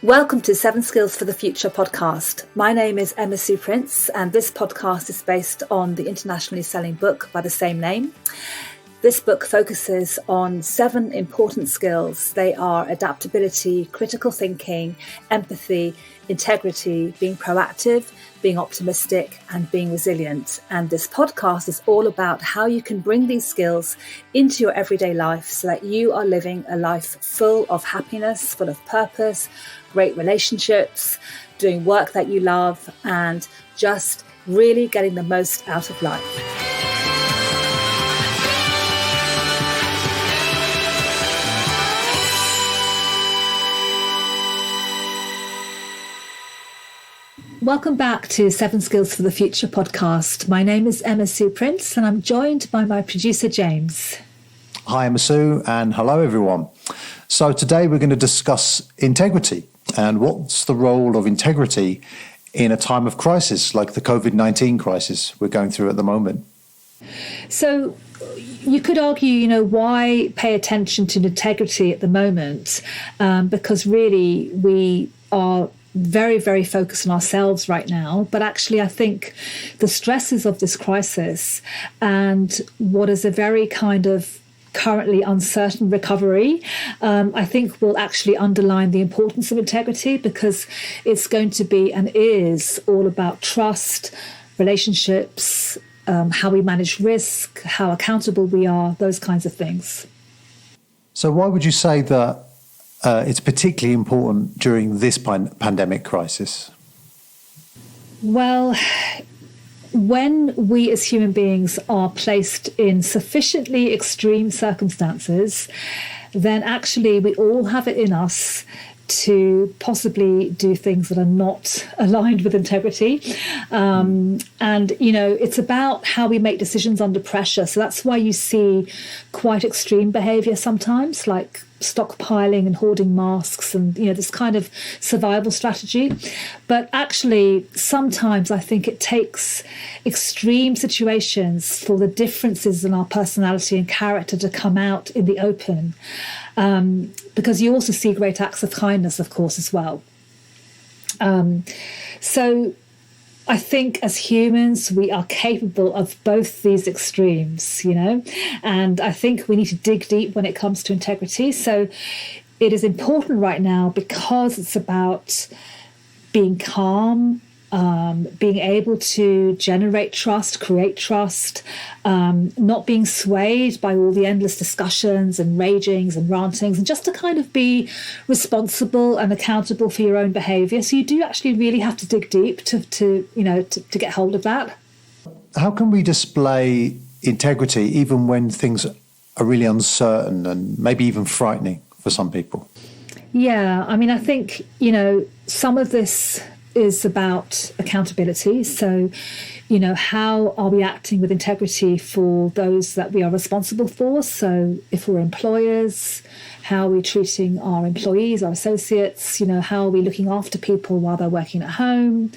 Welcome to 7 Skills for the Future podcast. My name is Emma Sue Prince, and this podcast is based on the internationally selling book by the same name. This book focuses on 7 important skills. They are adaptability, critical thinking, empathy, integrity, being proactive, being optimistic, and being resilient. And this podcast is all about how you can bring these skills into your everyday life so that you are living a life full of happiness, full of purpose, great relationships, doing work that you love, and just really getting the most out of life. Welcome back to 7 Skills for the Future podcast. My name is Emma Sue Prince, and I'm joined by my producer, James. Hi, Emma Sue, and hello, everyone. So today we're going to discuss integrity and what's the role of integrity in a time of crisis like the COVID-19 crisis we're going through at the moment. So you could argue, why pay attention to integrity at the moment? Because really we are very, very focused on ourselves right now. But actually, I think the stresses of this crisis and what is a very kind of currently uncertain recovery, I think will actually underline the importance of integrity, because it's going to be and is all about trust, relationships, how we manage risk, how accountable we are, those kinds of things. So why would you say that it's particularly important during this pandemic crisis? Well, when we as human beings are placed in sufficiently extreme circumstances, then actually we all have it in us to possibly do things that are not aligned with integrity. It's about how we make decisions under pressure. So that's why you see quite extreme behaviour sometimes, like stockpiling and hoarding masks and, this kind of survival strategy. But actually, sometimes I think it takes extreme situations for the differences in our personality and character to come out in the open. Because you also see great acts of kindness, of course, as well. So I think as humans, we are capable of both these extremes, and I think we need to dig deep when it comes to integrity. So it is important right now because it's about being calm, being able to generate trust, create trust, not being swayed by all the endless discussions and ragings and rantings, and just to kind of be responsible and accountable for your own behaviour. So you do actually really have to dig deep to get hold of that. How can we display integrity even when things are really uncertain and maybe even frightening for some people? Yeah, I think, some of this is about accountability. So, how are we acting with integrity for those that we are responsible for? So if we're employers, how are we treating our employees, our associates? How are we looking after people while they're working at home?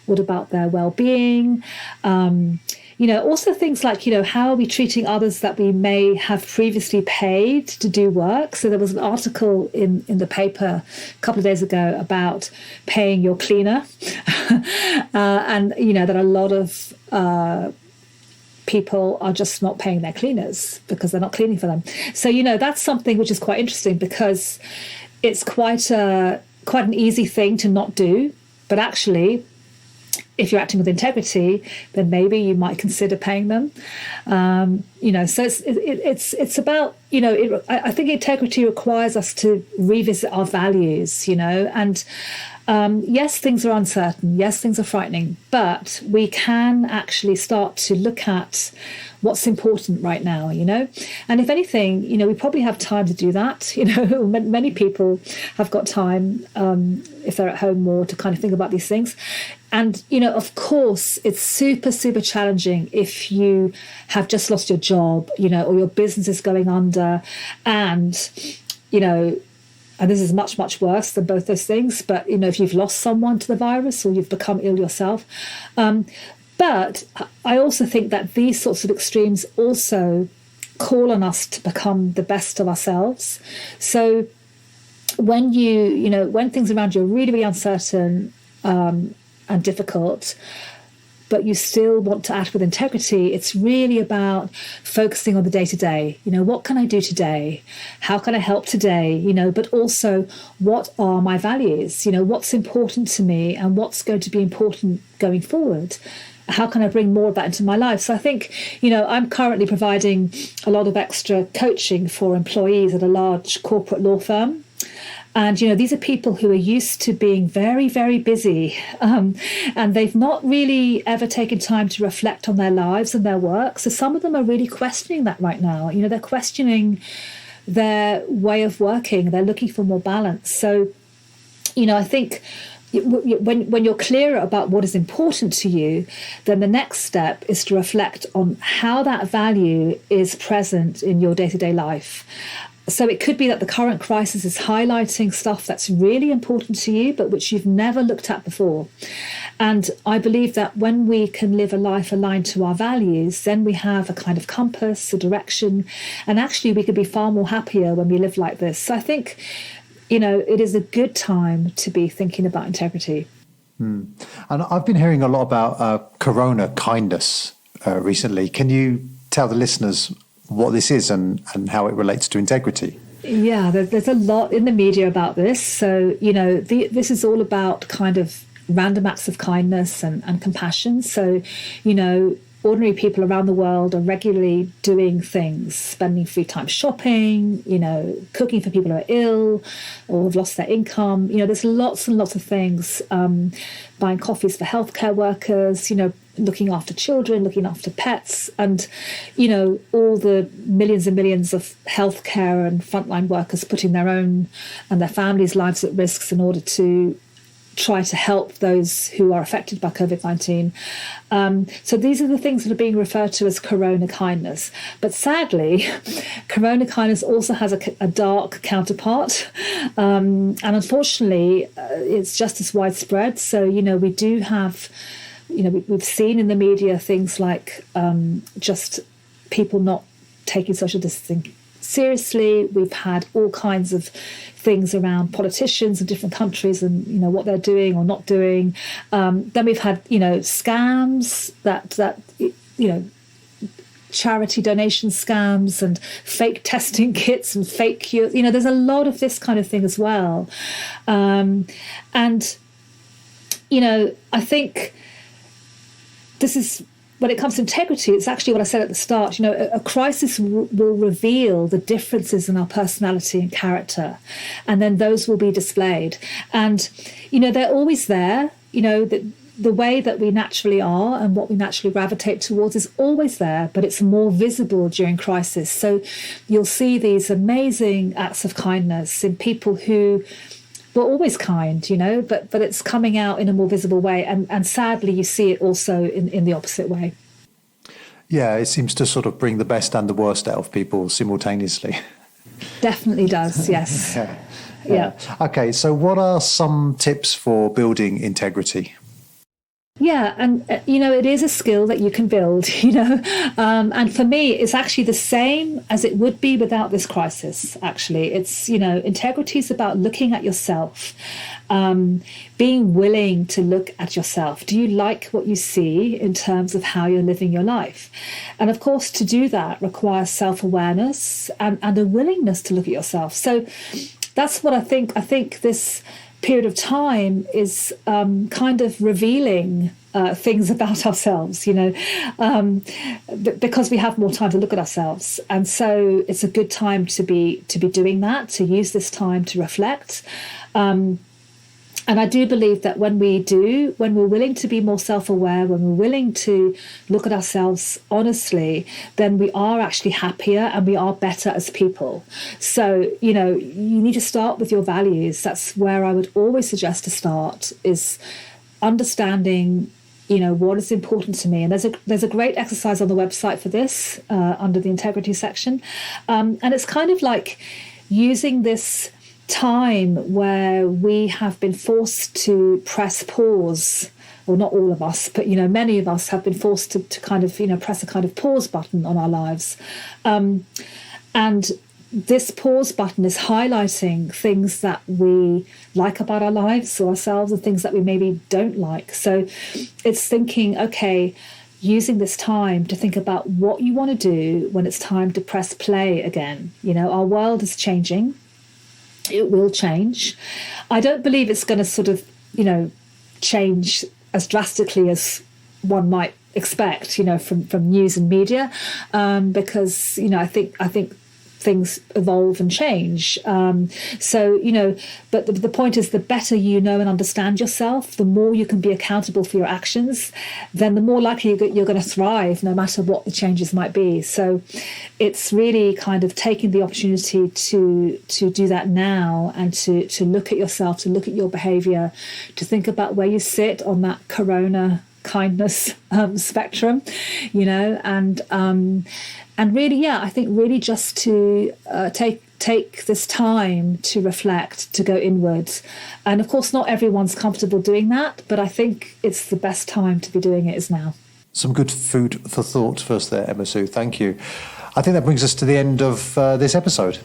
What about their well-being? Also things like, how are we treating others that we may have previously paid to do work? So there was an article in the paper a couple of days ago about paying your cleaner. And, that a lot of people are just not paying their cleaners because they're not cleaning for them. So, that's something which is quite interesting, because it's quite an easy thing to not do. But actually, if you're acting with integrity, then maybe you might consider paying them. So it's about, I think integrity requires us to revisit our values, and yes, things are uncertain. Yes, things are frightening, but we can actually start to look at what's important right now, and if anything, we probably have time to do that. Many people have got time, if they're at home more, to kind of think about these things. And, of course, it's super, super challenging if you have just lost your job, or your business is going under, and this is much, much worse than both those things. But, if you've lost someone to the virus or you've become ill yourself. But I also think that these sorts of extremes also call on us to become the best of ourselves. So when things around you are really, really uncertain and difficult, but you still want to act with integrity, it's really about focusing on the day-to-day. What can I do today? How can I help today? But also, what are my values? What's important to me and what's going to be important going forward? How can I bring more of that into my life? So I think, I'm currently providing a lot of extra coaching for employees at a large corporate law firm. And, these are people who are used to being very, very busy, and they've not really ever taken time to reflect on their lives and their work. So some of them are really questioning that right now. They're questioning their way of working. They're looking for more balance. So, I think when you're clearer about what is important to you, then the next step is to reflect on how that value is present in your day-to-day life. So it could be that the current crisis is highlighting stuff that's really important to you, but which you've never looked at before. And I believe that when we can live a life aligned to our values, then we have a kind of compass, a direction, and actually we could be far more happier when we live like this. So I think, it is a good time to be thinking about integrity. And I've been hearing a lot about corona kindness recently. Can you tell the listeners what this is and how it relates to integrity? Yeah, there's a lot in the media about this. So, this is all about kind of random acts of kindness and compassion. So, ordinary people around the world are regularly doing things, spending free time shopping, cooking for people who are ill or have lost their income. There's lots and lots of things, buying coffees for healthcare workers, looking after children, looking after pets, and, all the millions and millions of healthcare and frontline workers putting their own and their families' lives at risk in order to try to help those who are affected by COVID-19. So these are the things that are being referred to as corona kindness. But sadly, corona kindness also has a dark counterpart. And unfortunately, it's just as widespread. So, we do have, we've seen in the media things like just people not taking social distancing seriously. We've had all kinds of things around politicians in different countries and what they're doing or not doing. Then we've had scams that charity donation scams and fake testing kits and fake cures. There's a lot of this kind of thing as well. And I think this is, when it comes to integrity, it's actually what I said at the start. A crisis will reveal the differences in our personality and character, and then those will be displayed. And, they're always there. The way that we naturally are and what we naturally gravitate towards is always there, but it's more visible during crisis. So you'll see these amazing acts of kindness in people who were always kind, but it's coming out in a more visible way. And sadly, you see it also in the opposite way. Yeah, it seems to sort of bring the best and the worst out of people simultaneously. Definitely does, yes. Yeah. Okay, so what are some tips for building integrity? Yeah, and it is a skill that you can build, and for me, it's actually the same as it would be without this crisis. Actually, it's, integrity is about looking at yourself, being willing to look at yourself. Do you like what you see in terms of how you're living your life? And of course, to do that requires self-awareness and a willingness to look at yourself. So that's what I think. I think this period of time is kind of revealing things about ourselves, because we have more time to look at ourselves. And so it's a good time to be doing that, to use this time to reflect. And I do believe that when we're willing to be more self-aware, when we're willing to look at ourselves honestly, then we are actually happier and we are better as people. So, you need to start with your values. That's where I would always suggest to start, is understanding, what is important to me. And there's a great exercise on the website for this, under the integrity section. And it's kind of like using this time where we have been forced to press pause, or not all of us, but many of us have been forced to kind of press a kind of pause button on our lives, and this pause button is highlighting things that we like about our lives or ourselves and things that we maybe don't like. So it's thinking, okay, using this time to think about what you want to do when it's time to press play again. You know, our world is changing. It will change. I don't believe it's going to sort of, you know, change as drastically as one might expect, you know, from news and media, because, you know, I think things evolve and change. So, you know, but the point is, the better you know and understand yourself, the more you can be accountable for your actions, then the more likely you're going to thrive no matter what the changes might be. So it's really kind of taking the opportunity to do that now, and to look at yourself, to look at your behavior, to think about where you sit on that corona kindness spectrum, you know, and really, yeah, I think really just to take this time to reflect, to go inwards. And of course, not everyone's comfortable doing that, but I think it's the best time to be doing it is now. Some good food for thought first there, Emma Sue. Thank you. I think that brings us to the end of this episode.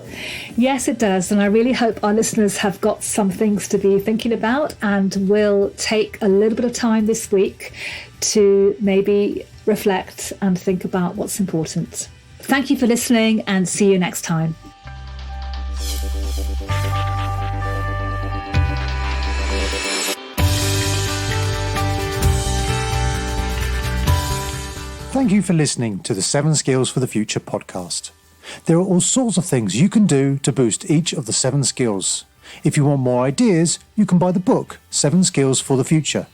Yes, it does. And I really hope our listeners have got some things to be thinking about, and will take a little bit of time this week to maybe reflect and think about what's important. Thank you for listening, and see you next time. Thank you for listening to the 7 Skills for the Future podcast. There are all sorts of things you can do to boost each of the 7 skills. If you want more ideas, you can buy the book, 7 Skills for the Future.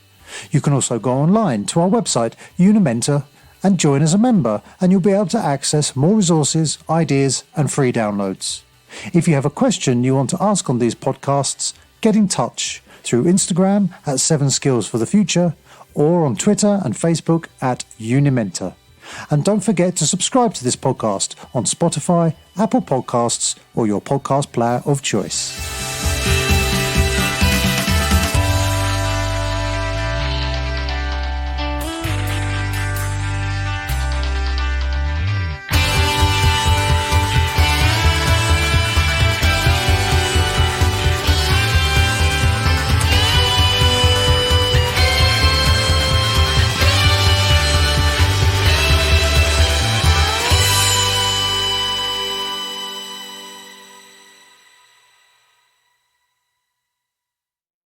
You can also go online to our website, Unimentor, and join as a member, and you'll be able to access more resources, ideas, and free downloads. If you have a question you want to ask on these podcasts, get in touch through Instagram at 7 Skills for the Future, or on Twitter and Facebook at Unimentor. And don't forget to subscribe to this podcast on Spotify, Apple Podcasts, or your podcast player of choice.